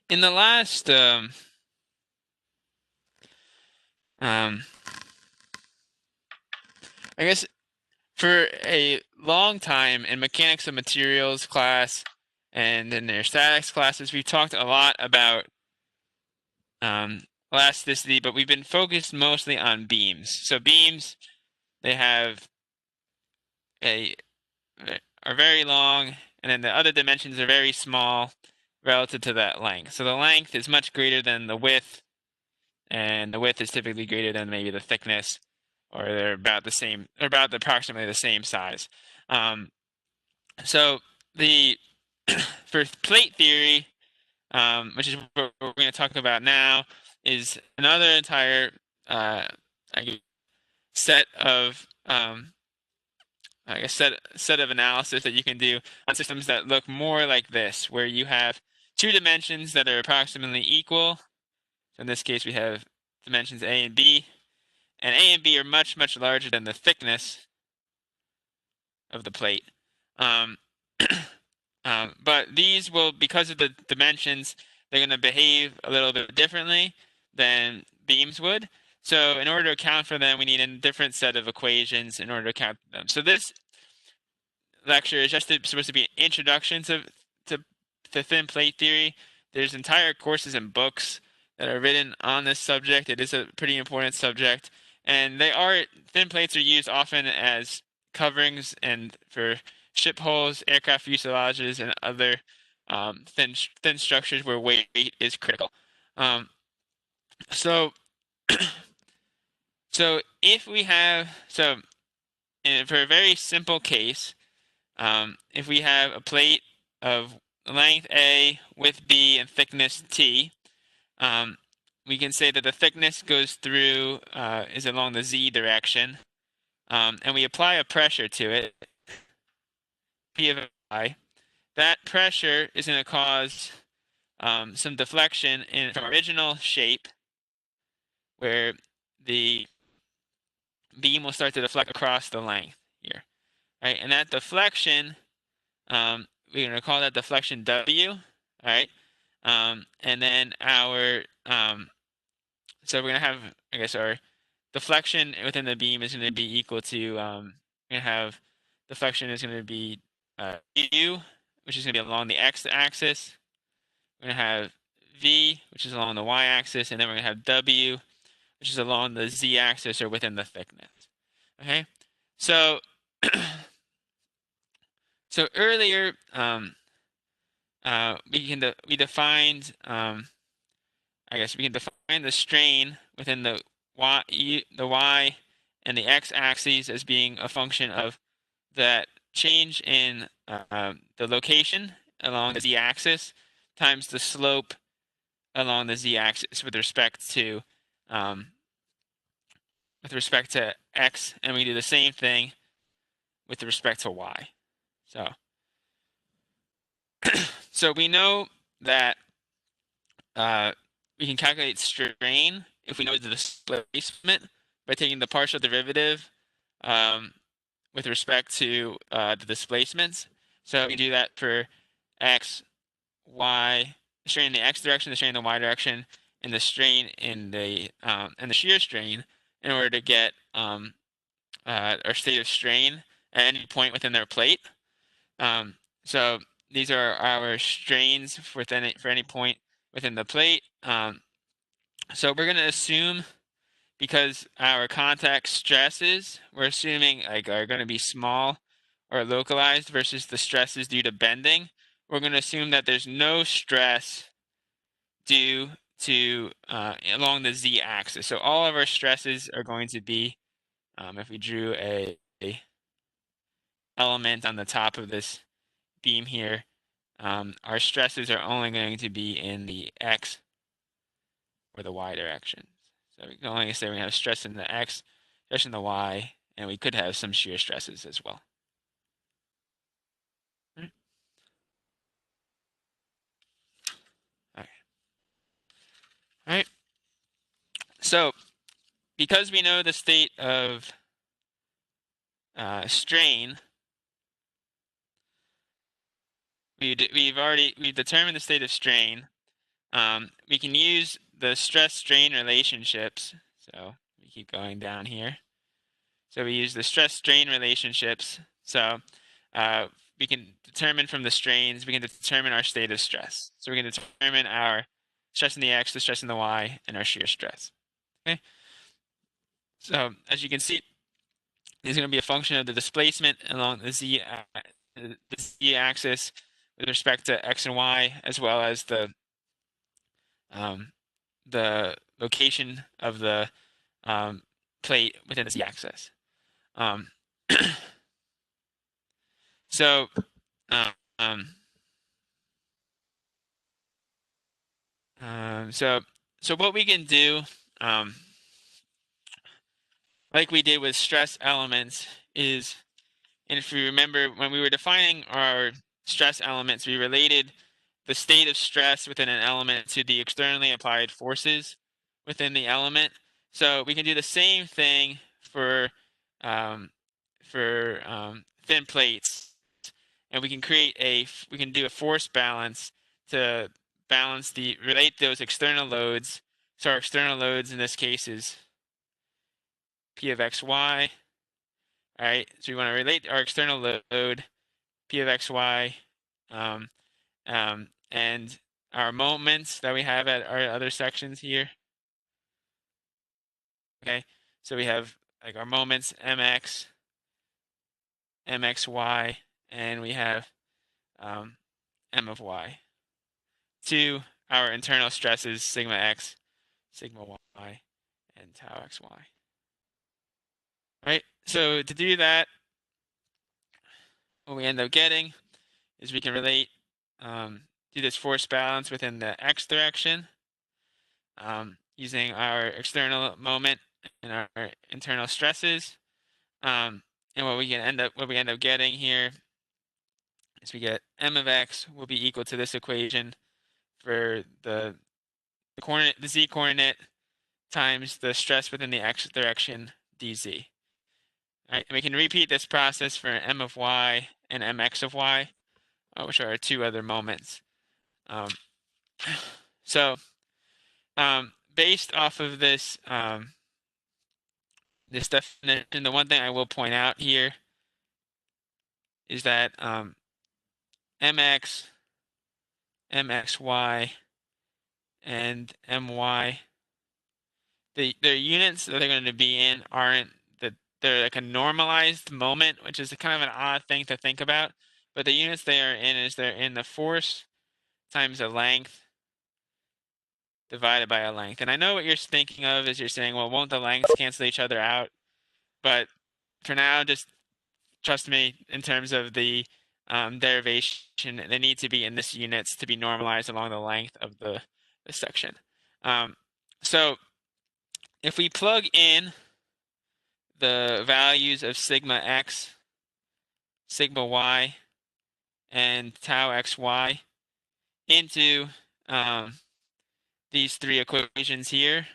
in the last I guess for a long time in mechanics of materials class and in their statics classes, we've talked a lot about elasticity, but we've been focused mostly on beams. So beams, they have a are very long, and then the other dimensions are very small relative to that length. So the length is much greater than the width, and the width is typically greater than maybe the thickness, or they're about the same, or about approximately the same size. So the for plate theory, which is what we're going to talk about now, is another entire set of set of analysis that you can do on systems that look more like this, where you have two dimensions that are approximately equal. So in this case, we have dimensions A and B, and A and B are much, much larger than the thickness of the plate. But these will, because of the dimensions, they're going to behave a little bit differently than beams would. So in order to account for them, we need a different set of equations in order to account for them. So this lecture is just supposed to be an introduction to thin plate theory. There's entire courses and books that are written on this subject. It is a pretty important subject, and thin plates are used often as coverings and for ship hulls, aircraft fuselages, and other thin structures where weight is critical. So so if we have for a very simple case, if we have a plate of length A, width B, and thickness T, we can say that the thickness goes through is along the Z direction, and we apply a pressure to it, P of I. That pressure is going to cause some deflection from original shape, where the beam will start to deflect across the length here, right? And that deflection, we're going to call that deflection W, all right? And then so we're going to have, I guess, our deflection within the beam is going to be equal to, we're going to have deflection is going to be U, which is going to be along the x-axis. We're going to have V, which is along the y-axis, and then we're going to have W, which is along the z-axis or within the thickness. Okay, so so earlier we defined I guess we can define the strain within the y and the x-axes as being a function of that change in the location along the z-axis times the slope along the z-axis with respect to x, and we do the same thing with respect to y. So we know that we can calculate strain if we know the displacement by taking the partial derivative with respect to the displacements. So we can do that for x, y, the strain in the x direction, the strain in the y direction, and the strain in the shear strain in order to get our state of strain at any point within their plate. So these are our strains for any point within the plate. So we're going to assume, because our contact stresses, we're assuming like are going to be small or localized versus the stresses due to bending. We're going to assume that there's no stress due to along the z-axis. So all of our stresses are going to be, if we drew a element on the top of this beam here, our stresses are only going to be in the x or the y direction. So we can only say we have stress in the x, stress in the y, and we could have some shear stresses as well. All right. All right. So because we know the state of strain, we've determined the state of strain. we can use the stress-strain relationships. So we keep going down here. So we use the stress-strain relationships. So we can determine from the strains, we can determine our state of stress. So we can determine our stress in the x, the stress in the y, and our shear stress. Okay. So as you can see, is going to be a function of the displacement along the z axis with respect to x and y, as well as the location of the plate within the z axis. So um, so what we can do, like we did with stress elements, is, and if you remember, when we were defining our stress elements, we related the state of stress within an element to the externally applied forces within the element. So we can do the same thing for thin plates, and we can do a force balance to relate those external loads. So our external loads in this case is P of xy. All right, so we want to relate our external load, P of xy, and our moments that we have at our other sections here. Okay, so we have like our moments mx, mxy, and we have m of y. To our internal stresses, sigma x, sigma y, and tau xy. All right, so to do that, what we end up getting is we can relate, do this force balance within the x direction, using our external moment and our internal stresses. And what we end up getting here is we get m of x will be equal to this equation for the z coordinate times the stress within the x direction dz. All right, and we can repeat this process for m of y and mx of y, which are our two other moments. So based off of this this definition, the one thing I will point out here is that mx, mxy, and my, their units that they're going to be in aren't they're like a normalized moment, which is kind of an odd thing to think about. But the units they are in is they're in the force times the length divided by a length. And I know what you're thinking of is you're saying, well, won't the lengths cancel each other out? But for now, just trust me in terms of the derivation, they need to be in this units to be normalized along the length of the section. So if we plug in the values of sigma x, sigma y, and tau xy into these three equations here,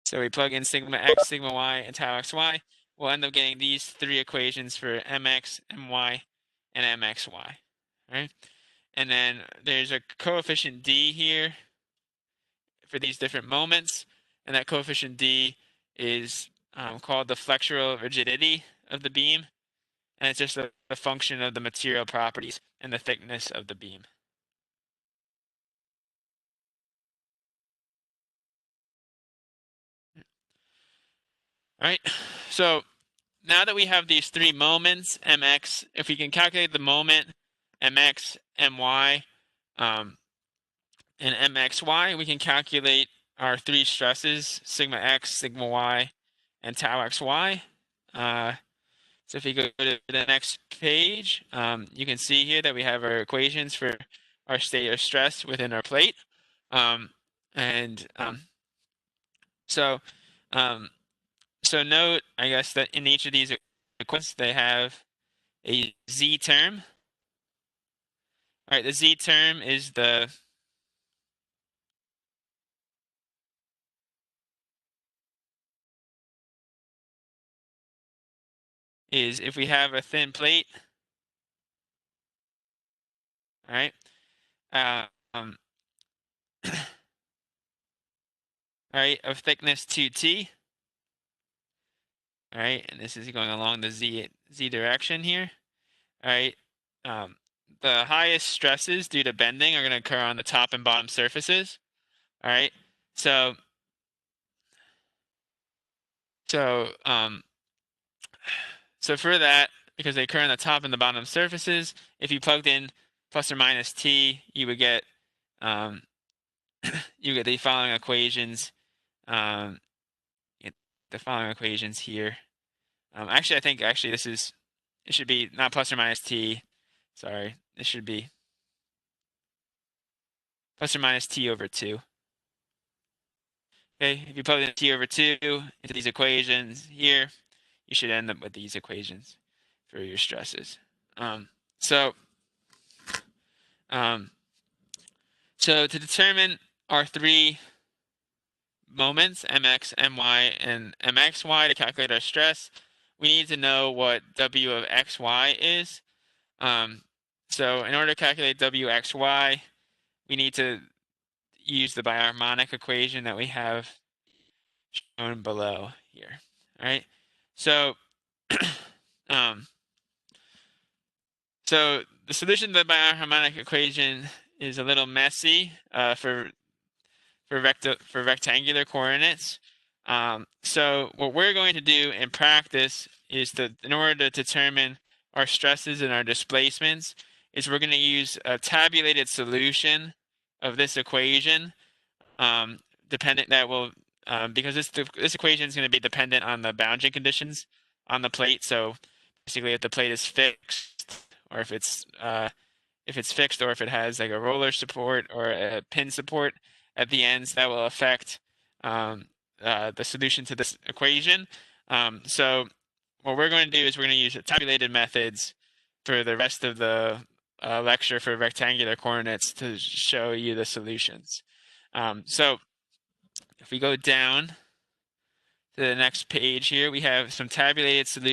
so we plug in sigma x, sigma y, and tau xy, we'll end up getting these three equations for mx, my, and mxy, right? And then there's a coefficient d here for these different moments, and that coefficient d is called the flexural rigidity of the beam, and it's just a function of the material properties and the thickness of the beam. All right, so now that we have these three moments, mx, if we can calculate the moment, mx, my, and mxy, we can calculate our three stresses, sigma x, sigma y, and tau xy. So if you go to the next page, you can see here that we have our equations for our state of stress within our plate. So note, I guess, that in each of these equations, they have a z term. All right, the z term is is if we have a thin plate, all right, all right, of thickness 2t, all right, and this is going along the z direction here, all right. The highest stresses due to bending are going to occur on the top and bottom surfaces, all right. So so for that, because they occur on the top and the bottom surfaces, if you plugged in plus or minus t, you would get you get the following equations. Um, the following equations here. Actually, I think this is, it should be not plus or minus t. Sorry, this should be plus or minus t over 2. Okay, if you plug in t over 2 into these equations here, you should end up with these equations for your stresses. So to determine our 3 moments, mx, my, and mxy, to calculate our stress, we need to know what w of xy is. So in order to calculate wxy, we need to use the biharmonic equation that we have shown below here. All right. So, so the solution to the biharmonic equation is a little messy for rectangular coordinates. So what we're going to do in practice is in order to determine our stresses and our displacements, is we're going to use a tabulated solution of this equation, dependent that will because this equation is going to be dependent on the boundary conditions on the plate. So basically, if the plate is fixed, or if it's fixed, or if it has like a roller support or a pin support at the ends, that will affect the solution to this equation. So what we're going to do is we're going to use tabulated methods for the rest of the lecture for rectangular coordinates to show you the solutions. So if we go down to the next page here, we have some tabulated solutions